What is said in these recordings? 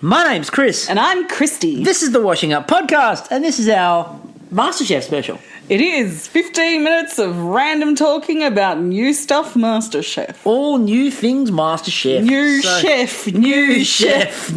My name's Chris. And I'm Kristie. This is the Washing Up Podcast, and this is our Masterchef special. It is 15 minutes of random talking about new stuff Masterchef. All new things Masterchef. New chef.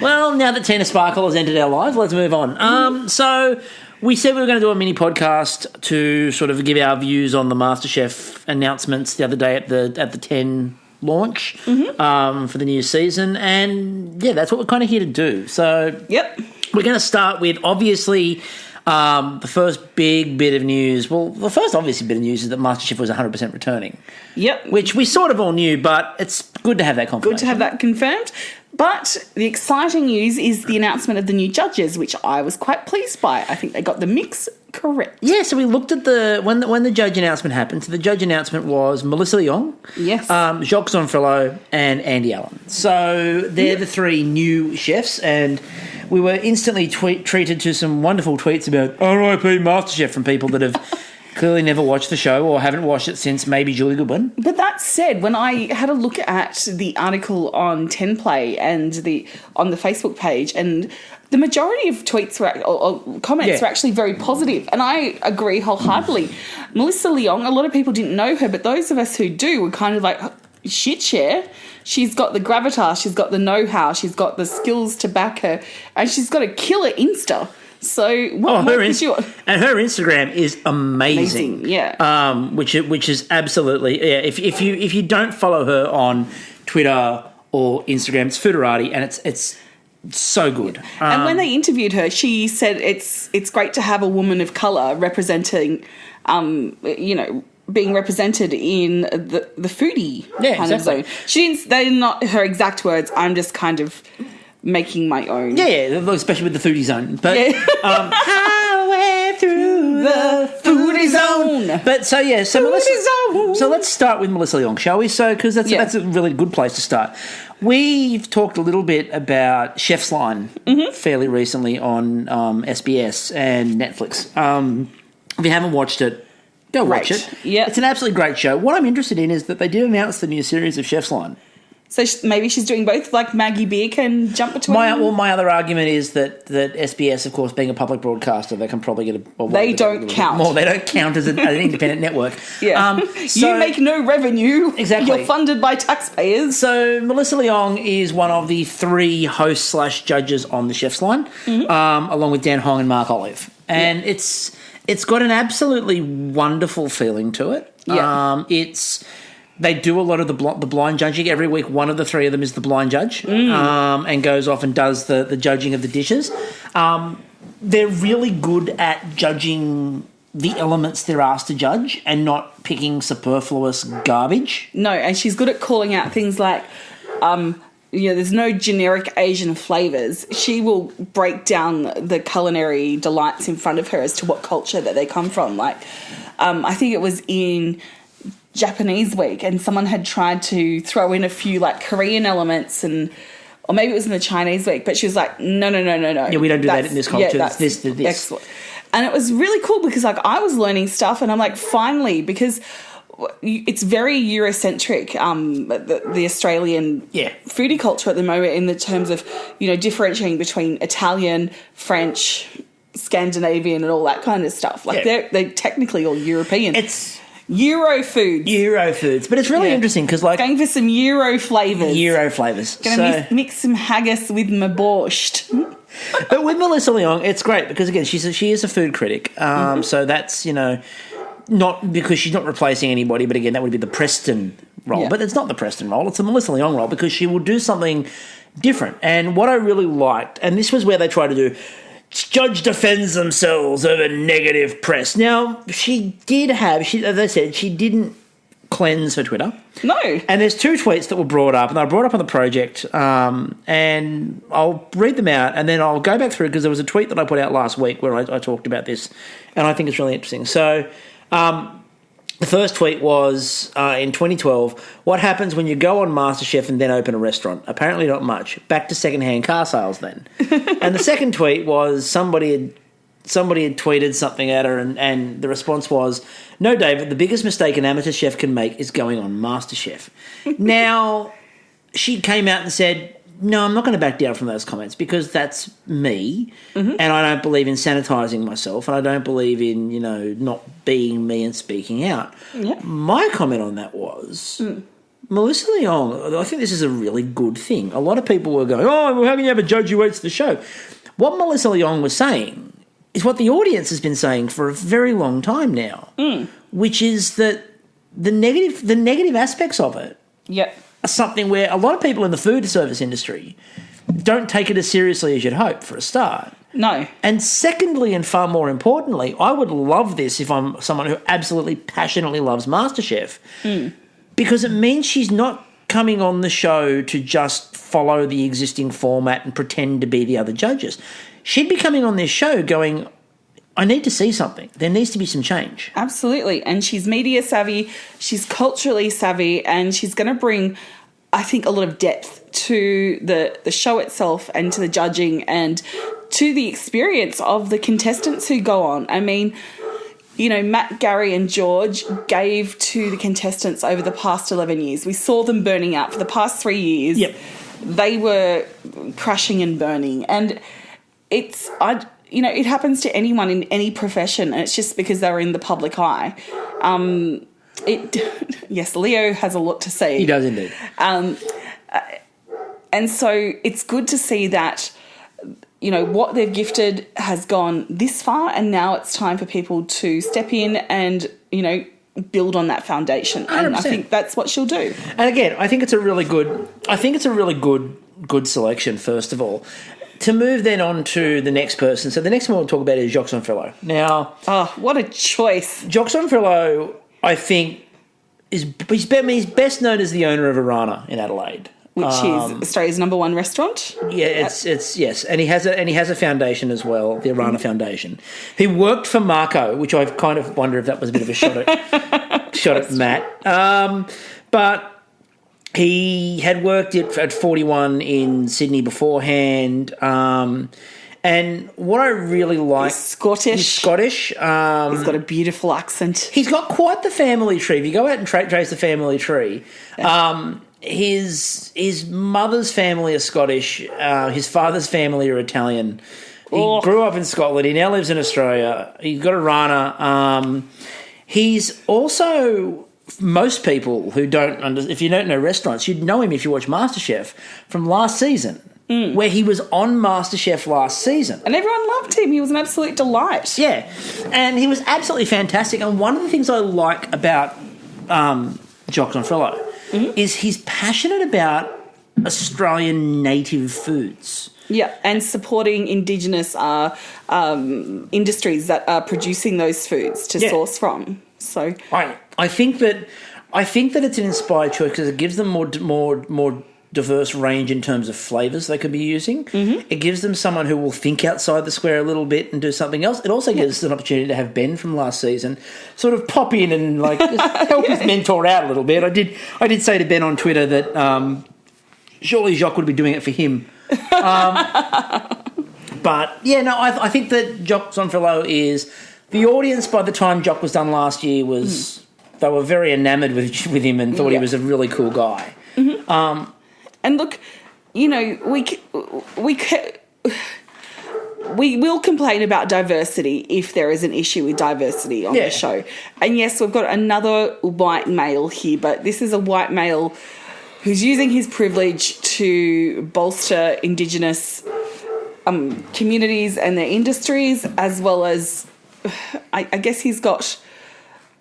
Well, now that Tina Sparkle has entered our lives, let's move on. So we said we were going to do a mini podcast to sort of give our views on the Masterchef announcements the other day at the 10 launch for the new season, and yeah, that's what we're kind of here to do. So Yep. we're going to start with, obviously, the first big bit of news. Well, the first obviously bit of news is that MasterChef was 100% returning. Yep. Which we sort of all knew, but it's good to have that confirmation. Good to have that confirmed. But the exciting news is the announcement of the new judges, which I was quite pleased by. I think they got the mix correct. Yeah, so we looked at when the judge announcement happened. So the judge announcement was Melissa Leong, Yes. Jock and Andy Allen. So they're the three new chefs, and we were instantly treated to some wonderful tweets about RIP MasterChef from people that have clearly never watched the show or haven't watched it since maybe Julie Goodwin. But that said, when I had a look at the article on 10play and on the Facebook page, and the majority of tweets or comments were actually very positive, and I agree wholeheartedly. Melissa Leong, a lot of people didn't know her, but those of us who do were kind of like, shit, share. She's got the gravitas, she's got the know-how, she's got the skills to back her, and she's got a killer Insta. So what more could you want? And her Instagram is amazing. Yeah. Which is absolutely, yeah. If you don't follow her on Twitter or Instagram, it's Fooderati, and it's so good. And when they interviewed her, she said it's great to have a woman of colour representing, being represented in the foodie kind of zone. They're not her exact words. I'm just kind of making my own. Yeah, especially with the foodie zone. But highway through the foodie zone. But so let's start with Melissa Leong, shall we? So because that's a really good place to start. We've talked a little bit about Chef's Line fairly recently on SBS and Netflix. If you haven't watched it, go watch it. Yeah, it's an absolutely great show. What I'm interested in is that they did announce the new series of Chef's Line. So maybe she's doing both, like Maggie Beer can jump between them? My other argument is that SBS, of course, being a public broadcaster, they can probably get they don't count. More. They don't count as an independent network. Yeah. You make no revenue. Exactly. You're funded by taxpayers. So Melissa Leong is one of the three hosts / judges on the Chef's Line, along with Dan Hong and Mark Olive. And it's got an absolutely wonderful feeling to it. Yeah. They do a lot of the blind judging. Every week, one of the three of them is the blind judge and goes off and does the judging of the dishes. They're really good at judging the elements they're asked to judge and not picking superfluous garbage. No, and she's good at calling out things like, there's no generic Asian flavours. She will break down the culinary delights in front of her as to what culture that they come from. Like, I think it was in Japanese week, and someone had tried to throw in a few like Korean elements, or maybe it was in the Chinese week, but she was like, no. Yeah, we don't do that in this culture. That's this. Excellent. And it was really cool because like I was learning stuff, and I'm like, finally, because it's very Eurocentric, the Australian foodie culture at the moment, in the terms of differentiating between Italian, French, Scandinavian, and all that kind of stuff. Like they're technically all European. It's Euro foods, but it's really interesting because like going for some Euro flavours. Gonna mix some haggis with my borscht. But with Melissa Leong, it's great because again she is a food critic. So that's not because she's not replacing anybody, but again that would be the Preston role. Yeah. But it's not the Preston role; it's the Melissa Leong role because she will do something different. And what I really liked, and this was where they try to do. Judge defends themselves over negative press. Now, as I said, she didn't cleanse her Twitter. No. And there's two tweets that were brought up, and they were brought up on the project, and I'll read them out, and then I'll go back through because there was a tweet that I put out last week where I talked about this, and I think it's really interesting. So, the first tweet was in 2012, what happens when you go on MasterChef and then open a restaurant? Apparently not much. Back to second-hand car sales then. And the second tweet was somebody had tweeted something at her and the response was, no, David, the biggest mistake an amateur chef can make is going on MasterChef. Now, she came out and said, no, I'm not going to back down from those comments because that's me, and I don't believe in sanitising myself, and I don't believe in, not being me and speaking out. Yeah. My comment on that was, Melissa Leong, I think this is a really good thing. A lot of people were going, oh, well, how can you have a judge who hates the show? What Melissa Leong was saying is what the audience has been saying for a very long time now, which is that the negative aspects of it are something where a lot of people in the food service industry don't take it as seriously as you'd hope, for a start. No. And secondly, and far more importantly, I would love this if I'm someone who absolutely passionately loves MasterChef, because it means she's not coming on the show to just follow the existing format and pretend to be the other judges. She'd be coming on this show going, I need to see something. There needs to be some change. Absolutely. And she's media savvy, she's culturally savvy, and she's going to bring, I think, a lot of depth to the show itself and to the judging and to the experience of the contestants who go on. I mean, Matt, Gary and George gave to the contestants over the past 11 years. We saw them burning out for the past 3 years. Yep. They were crashing and burning. And it happens to anyone in any profession, and it's just because they're in the public eye. Yes, Leo has a lot to say. He does indeed. And so it's good to see that, what they've gifted has gone this far, and now it's time for people to step in and, build on that foundation. 100%. And I think that's what she'll do. And again, I think it's a really good selection, first of all. To move then on to the next person. So the next one we'll talk about is Jock Sonfrillo. Now... Oh, what a choice. Jock Sonfrillo, I think, he's best known as the owner of Arana in Adelaide. Which is Australia's #1 restaurant. Yeah, it's yes. And he has a foundation as well, the Arana Foundation. He worked for Marco, which I kind of wonder if that was a bit of a shot at Matt. But he had worked at 41 in Sydney beforehand. And what I really like... He's Scottish. He's Scottish. He's got a beautiful accent. He's got quite the family tree. If you go out and trace the family tree, his mother's family are Scottish. His father's family are Italian. He grew up in Scotland. He now lives in Australia. He's got a Rana. He's also... Most people who if you don't know restaurants, you'd know him if you watch MasterChef from last season, where he was on MasterChef last season. And everyone loved him. He was an absolute delight. Yeah, and he was absolutely fantastic. And one of the things I like about Jock Sonfrillo is he's passionate about Australian native foods. Yeah, and supporting indigenous industries that are producing those foods to source from. So I think that it's an inspired choice because it gives them more diverse range in terms of flavours they could be using. It gives them someone who will think outside the square a little bit and do something else. It also gives us an opportunity to have Ben from last season sort of pop in and just help his mentor out a little bit. I did say to Ben on Twitter that surely Jock would be doing it for him. But yeah, no, I think that Jock Sonfrillo is... The audience, by the time Jock was done last year, they were very enamoured with him and thought he was a really cool guy. And look, we will complain about diversity if there is an issue with diversity on the show. And yes, we've got another white male here, but this is a white male who's using his privilege to bolster Indigenous communities and their industries, as well as... I guess he's got,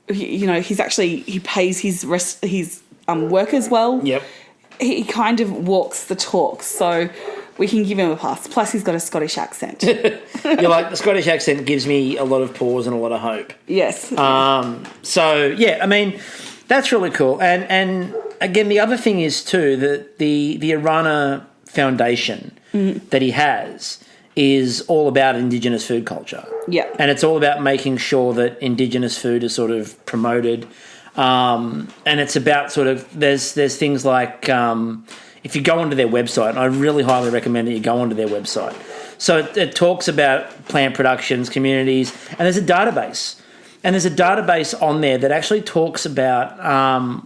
he pays his workers well. Yep. He kind of walks the talk, so we can give him a pass. Plus, he's got a Scottish accent. You're like, the Scottish accent gives me a lot of pause and a lot of hope. Yes. So, yeah, I mean, that's really cool. And again, the other thing is, too, that the Arana Foundation that he has is all about Indigenous food culture. Yeah. And it's all about making sure that Indigenous food is sort of promoted. And it's about sort of, there's things like, if you go onto their website, and I really highly recommend that you go onto their website. So it talks about plant productions, communities, and there's a database. And there's a database on there that actually talks about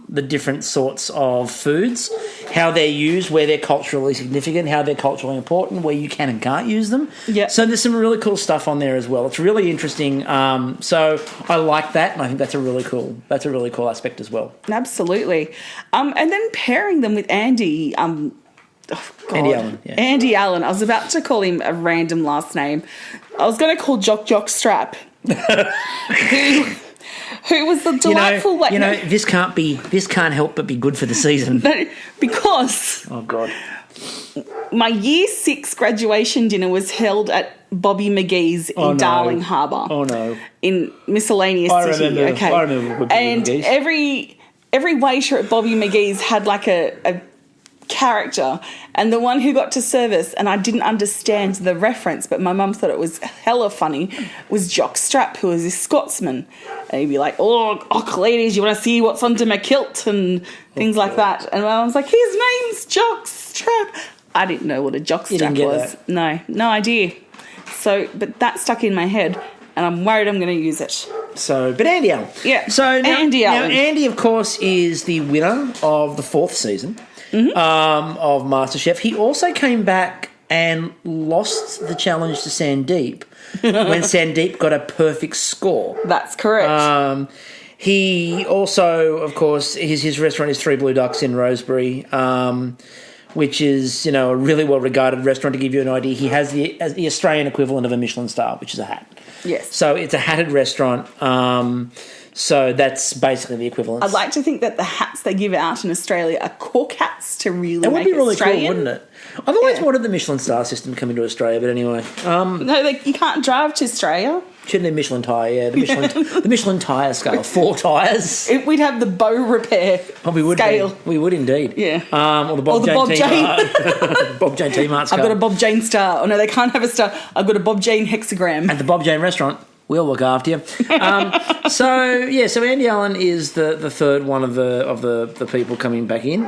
the different sorts of foods, how they're used, where they're culturally significant, how they're culturally important, where you can and can't use them. Yeah. So there's some really cool stuff on there as well. It's really interesting. So I like that, and I think that's a really cool aspect as well. Absolutely. And then pairing them with Andy. Andy Allen. Yeah. Andy Allen. I was about to call him a random last name. I was going to call Jock Strap. Who was the delightful... this can't help but be good for the season. No, because... Oh, God. My Year 6 graduation dinner was held at Bobby McGee's in Darling Harbour. Oh, no. In Miscellaneous City. I remember Bobby McGee's. Every waiter at Bobby McGee's had like a character, and the one who got to service, and I didn't understand the reference, but my mum thought it was hella funny, was Jock Strap, who was this Scotsman. And he'd be like, oh, ladies, you want to see what's under my kilt, and things like that. And my mum's like, his name's Jock Strap. I didn't know what a jock strap was. That. No idea. So, but that stuck in my head, and I'm worried I'm going to use it. So, but Andy Allen. Yeah. So now, Andy Allen. Now, Andy, of course, is the winner of the 4th season. Of MasterChef. He also came back and lost the challenge to Sandeep when Sandeep got a perfect score. That's correct. He also, of course, his restaurant is Three Blue Ducks in Rosebery, which is, a really well-regarded restaurant. To give you an idea, he has the Australian equivalent of a Michelin star, which is a hat. Yes. So it's a hatted restaurant. So that's basically the equivalent. I'd like to think that the hats they give out in Australia are cork hats to really make it That would be really Australian. cool, wouldn't it? I've always wanted the Michelin star system to come into Australia, but anyway. No, you can't drive to Australia. Shouldn't have Michelin tyre, yeah. The Michelin tyre scale, 4 tyres. We'd have the bow repair scale. We would indeed. Yeah. Or the Bob Jane Bob Jane T-Mart scale. I've got a Bob Jane star. Oh, no, they can't have a star. I've got a Bob Jane hexagram. At the Bob Jane restaurant. We'll look after you. So Andy Allen is the third one of the people coming back in.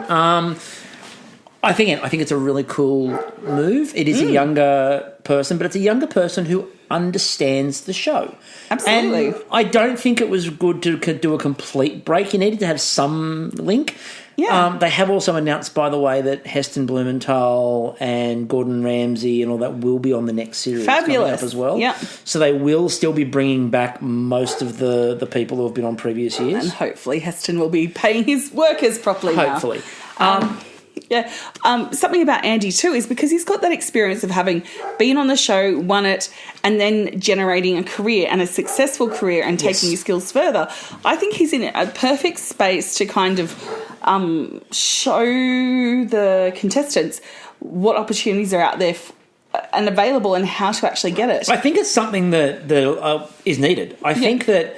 I think it's a really cool move. It is a younger person, but it's a younger person who understands the show. Absolutely. And I don't think it was good to do a complete break. You needed to have some link. Yeah. They have also announced, by the way, that Heston Blumenthal and Gordon Ramsay and all that will be on the next series coming up as well. Yeah. So they will still be bringing back most of the people who have been on previous years. And hopefully Heston will be paying his workers properly Hopefully. now. Yeah. Something about Andy too is because he's got that experience of having been on the show, won it, and then generating a career and a successful career and taking his skills further. I think he's in a perfect space to kind of show the contestants what opportunities are out there and available and how to actually get it. I think it's something that is needed. I think that...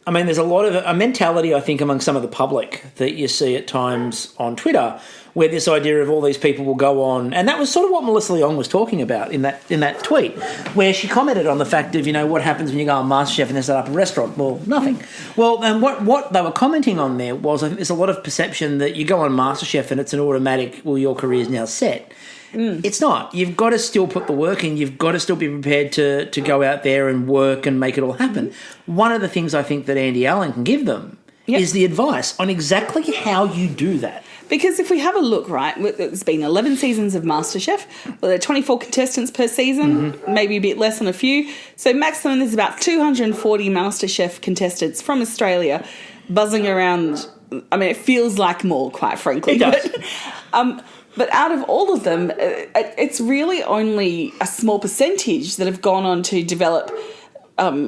there's a lot of a mentality, I think, among some of the public that you see at times on Twitter, where this idea of all these people will go on, and that was sort of what Melissa Leong was talking about in that tweet, where she commented on the fact of, what happens when you go on MasterChef and they set up a restaurant. Well, nothing. Well, and what they were commenting on there was, I think there's a lot of perception that you go on MasterChef and it's an automatic, well, your career's now set. It's not. You've got to still put the work in. You've got to still be prepared to go out there and work and make it all happen. One of the things I think that Andy Allen can give them is the advice on exactly how you do that. Because if we have a look, right, it's been 11 seasons of MasterChef. Well, there are 24 contestants per season, maybe a bit less on a few. So maximum there's about 240 MasterChef contestants from Australia buzzing around. I mean, it feels like more, quite frankly. It does. But out of all of them, it's really only a small percentage that have gone on to develop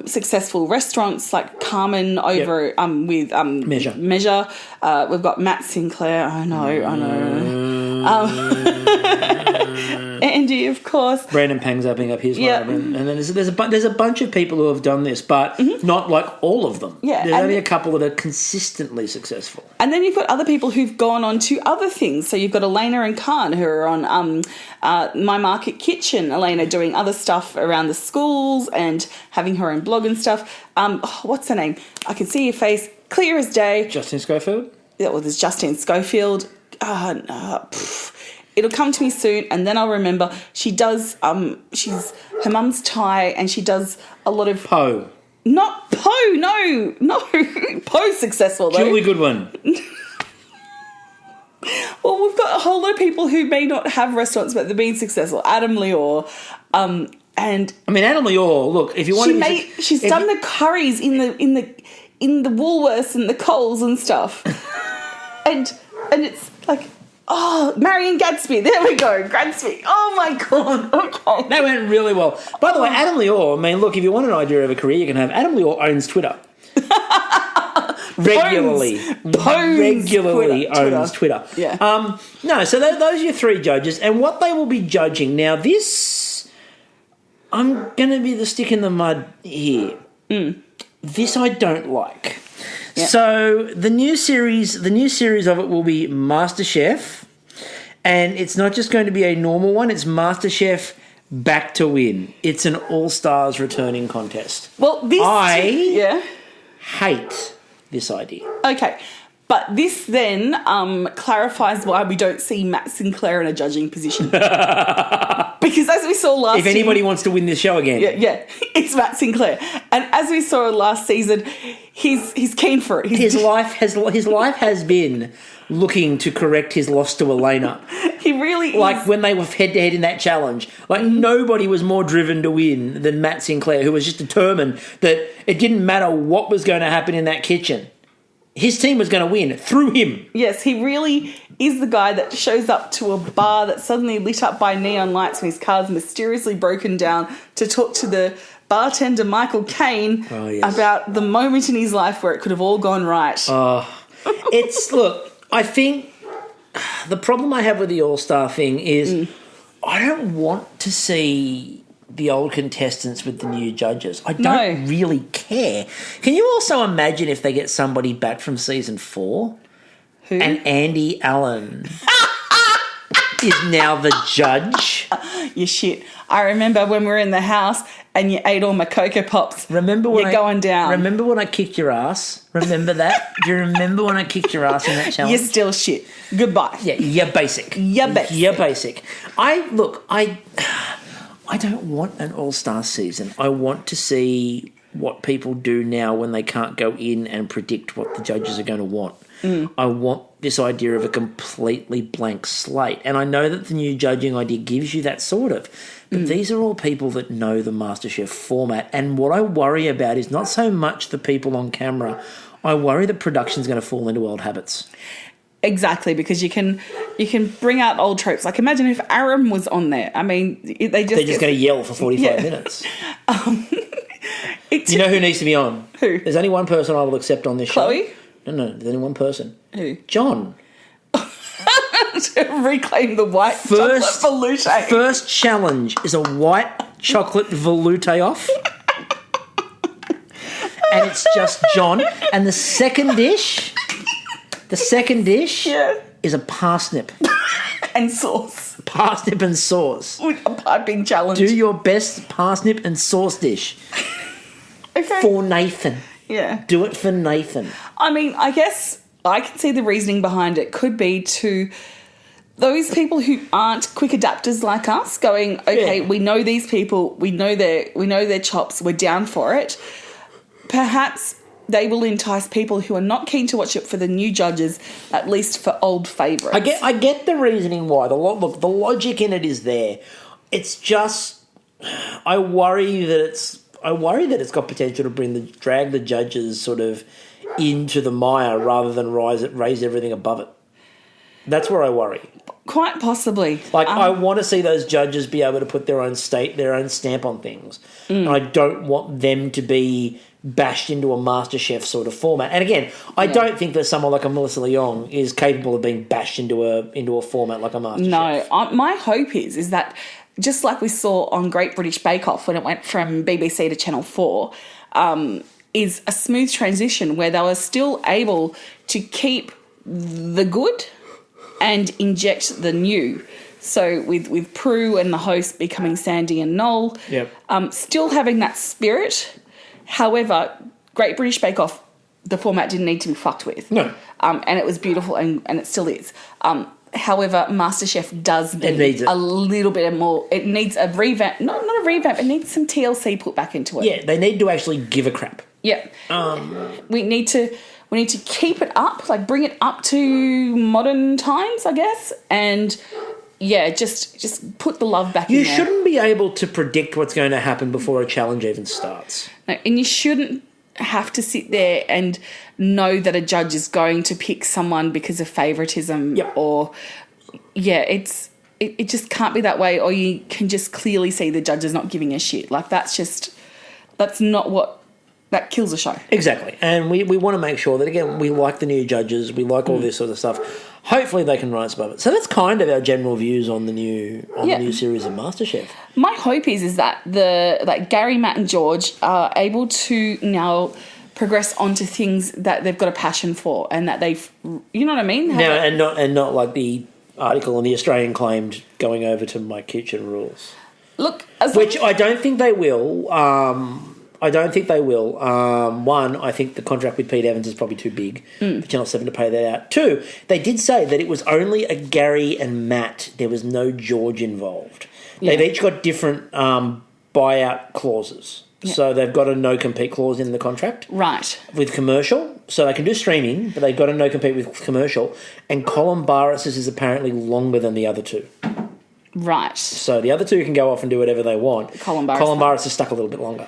successful restaurants like Carmen over with Measure. We've got Matt Sinclair. I know. Andy, of course. Brandon Pang's opening up his one. And then there's a bunch of people who have done this, but not like all of them. Yeah, there's only a couple that are consistently successful. And then you've got other people who've gone on to other things. So you've got Elena and Khan who are on My Market Kitchen. Elena doing other stuff around the schools and having her own blog and stuff. What's her name? I can see your face clear as day. Justine Schofield? Yeah, well, there's Justine Schofield. It'll come to me soon, and then I'll remember. She does. She's her mum's Thai, and she does a lot of Poe. Not Poe. No. Poe's successful though. Julie Goodwin. Well, we've got a whole lot of people who may not have restaurants, but they're being successful. Adam Lior, and I mean, Adam Lior. Look, if you want, she's done the curries in the Woolworths and the Coles and stuff, and it's like, oh, Marion Gadsby. There we go, Gadsby. Oh my god. Okay, that went really well. By the way, Adam Lior. I mean, look, if you want an idea of a career you can have, Adam Lior owns Twitter. Regularly owns Twitter. Yeah. No, so those are your three judges, and what they will be judging. Now, this, I'm going to be the stick in the mud here. This I don't like. Yep. So the new series of it will be MasterChef, and it's not just going to be a normal one. It's MasterChef Back to Win. It's an all-stars returning contest. Well, I hate this idea. Okay, but this then clarifies why we don't see Matt Sinclair in a judging position. Because as we saw last season... If anybody wants to win this show again. Yeah, it's Matt Sinclair. And as we saw last season, he's keen for it. His life has been looking to correct his loss to Elena. He really is. Like when they were head-to-head in that challenge. Like nobody was more driven to win than Matt Sinclair, who was just determined that it didn't matter what was going to happen in that kitchen. His team was going to win through him. Yes, he really is the guy that shows up to a bar that's suddenly lit up by neon lights when his car's mysteriously broken down to talk to the bartender Michael Caine about the moment in his life where it could have all gone right. Look, I think the problem I have with the All-Star thing is I don't want to see the old contestants with the new judges. I don't really care. Can you also imagine if they get somebody back from season 4? Who? And Andy Allen is now the judge? You shit. I remember when we were in the house and you ate all my Cocoa Pops. Remember when You're going down. Remember when I kicked your ass? Remember that? Do you remember when I kicked your ass in that challenge? You're still shit. Goodbye. Yeah, you're basic. You're basic. You're basic. I don't want an all-star season. I want to see what people do now when they can't go in and predict what the judges are going to want. I want this idea of a completely blank slate. And I know that the new judging idea gives you that sort of. But these are all people that know the MasterChef format. And what I worry about is not so much the people on camera. I worry that production's going to fall into old habits. Exactly, because you can bring out old tropes. Like imagine if Aram was on there. I mean, they're just going to yell for 45 minutes. You know who needs to be on? Who? There's only one person I will accept on this Chloe? show. No, there's only one person. Who? John. To reclaim the white chocolate velouté. First challenge is a white chocolate velouté off. And it's just John. And the second dish is a parsnip. And sauce. Parsnip and sauce. With a piping challenge. Do your best parsnip and sauce dish. Okay. For Nathan. Yeah. Do it for Nathan. I mean, I guess I can see the reasoning behind it could be to those people who aren't quick adapters like us going, okay, we know these people, we know their chops, we're down for it. Perhaps they will entice people who are not keen to watch it for the new judges, at least for old favourites. I get the reasoning why. Look, the logic in it is there. It's just I worry that it's got potential to drag the judges sort of into the mire rather than raise everything above it. That's where I worry. Quite possibly. I want to see those judges be able to put their own stamp on things. And I don't want them to be bashed into a MasterChef sort of format. And again, I don't think that someone like a Melissa Leong is capable of being bashed into a format like a MasterChef. No, my hope is that just like we saw on Great British Bake Off when it went from BBC to Channel 4, is a smooth transition where they were still able to keep the good and inject the new. So with Prue and the host becoming Sandy and Noel, still having that spirit. However, Great British Bake Off, the format didn't need to be fucked with. No. And it was beautiful and it still is. However, MasterChef does need a little bit more. It needs a revamp. Not a revamp. It needs some TLC put back into it. Yeah, they need to actually give a crap. Yeah. We need to... We need to keep it up, like bring it up to modern times, I guess, and just put the love back in there. You shouldn't be able to predict what's going to happen before a challenge even starts. No, and you shouldn't have to sit there and know that a judge is going to pick someone because of favouritism or it just can't be that way, or you can just clearly see the judge is not giving a shit. Like that's not what that kills a show. Exactly. And we want to make sure that, again, we like the new judges, we like all this sort of stuff. Hopefully they can rise above it. So that's kind of our general views on the new series of MasterChef. My hope is that Gary, Matt and George are able to now progress onto things that they've got a passion for, and that they've, you know what I mean? And not like the article in the Australian claimed going over to My Kitchen Rules. Look, which I don't think they will. One, I think the contract with Pete Evans is probably too big for Channel 7 to pay that out. Two, they did say that it was only a Gary and Matt. There was no George involved. They've each got different buyout clauses. Yeah. So they've got a no-compete clause in the contract. Right. With commercial. So they can do streaming, but they've got a no-compete with commercial. And Colin Barris's is apparently longer than the other two. Right. So the other two can go off and do whatever they want. Colin Barris is stuck a little bit longer.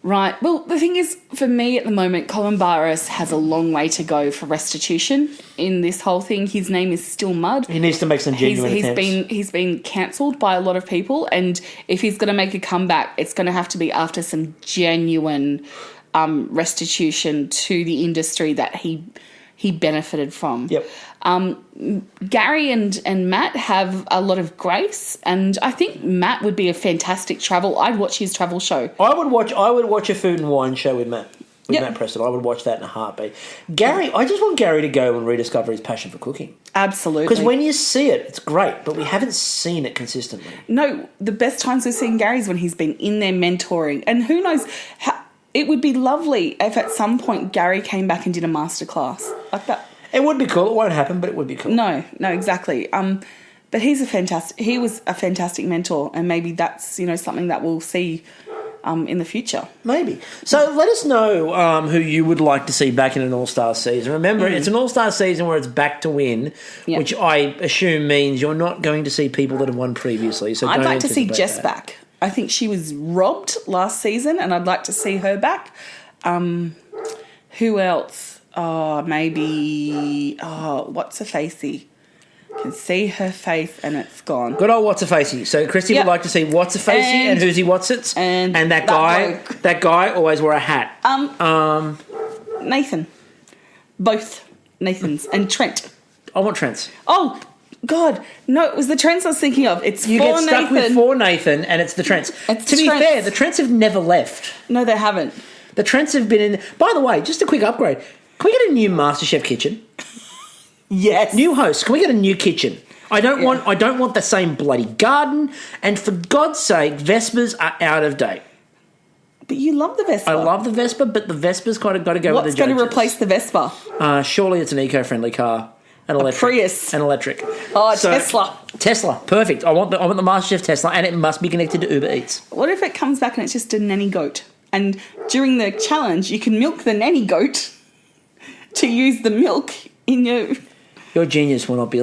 Right. Well, the thing is, for me at the moment, Colin Barris has a long way to go for restitution in this whole thing. His name is still mud. He needs to make some genuine attempts. He's been cancelled by a lot of people, and if he's going to make a comeback, it's going to have to be after some genuine restitution to the industry that he benefited from. Yep. Gary and Matt have a lot of grace, and I think Matt would be a fantastic travel. I'd watch his travel show. I would watch a food and wine show with Matt. Matt Preston. I would watch that in a heartbeat. Gary, I just want Gary to go and rediscover his passion for cooking. Absolutely. Because when you see it, it's great, but we haven't seen it consistently. No, the best times we've seen Gary is when he's been in there mentoring, and who knows it would be lovely if at some point Gary came back and did a masterclass like that. It would be cool. It won't happen, but it would be cool. No, exactly. But he was a fantastic mentor, and maybe that's, something that we'll see in the future. Maybe. So let us know who you would like to see back in an All-Star season. Remember, it's an All-Star season where it's back to win, which I assume means you're not going to see people that have won previously. So I'd like to see Jess back. I think she was robbed last season, and I'd like to see her back. Who else? Maybe What's-a-Facey. Can see her face and it's gone. Good old What's-a-Facey. So Kristie would like to see What's-a-Facey and Who's He What's-Its. And that guy always wore a hat. Nathan. Both Nathans. And Trent. I want Trent's. Oh, God. No, it was the Trents I was thinking of. It's you for get stuck Nathan. with for Nathan and it's the Trents. To be fair, the Trents have never left. No, they haven't. The Trents have been in... By the way, just a quick upgrade. Can we get a new MasterChef kitchen? Yes. New host. Can we get a new kitchen? I don't want the same bloody garden. And for God's sake, Vespas are out of date. But you love the Vespa. I love the Vespa, but the Vespa's kind of got to go with the judges. What's going to replace the Vespa? Surely it's an eco-friendly car. An electric. A Prius. An electric. Oh, Tesla. Tesla. Perfect. I want the MasterChef Tesla, and it must be connected to Uber Eats. What if it comes back and it's just a nanny goat? And during the challenge, you can milk the nanny goat to use the milk in your genius will not be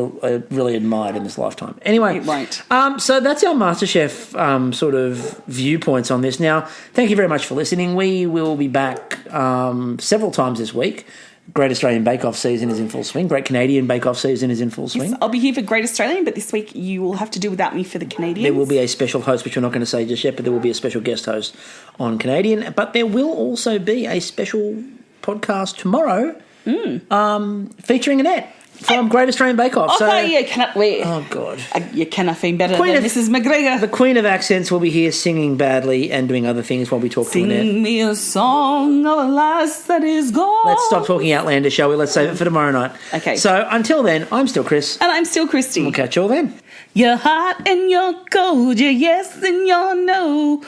really admired in this lifetime. Anyway, it won't. So that's our MasterChef sort of viewpoints on this. Now, thank you very much for listening. We will be back several times this week. Great Australian Bake Off season is in full swing. Great Canadian Bake Off season is in full swing. Yes, I'll be here for Great Australian, but this week you will have to do without me for the Canadians. There will be a special host, which we're not going to say just yet, but there will be a special guest host on Canadian. But there will also be a special podcast tomorrow featuring Annette from Great Australian Bake Off. You cannot wait. Oh, God. You cannot be better than Mrs. McGregor. The Queen of Accents will be here singing badly and doing other things while we talk to Annette. Sing me a song of a lass that is gone. Let's stop talking outlandish, shall we? Let's save it for tomorrow night. Okay. So until then, I'm still Chris. And I'm still Kristie. We'll catch you all then. You're hot and you're cold, you're yes and you're no.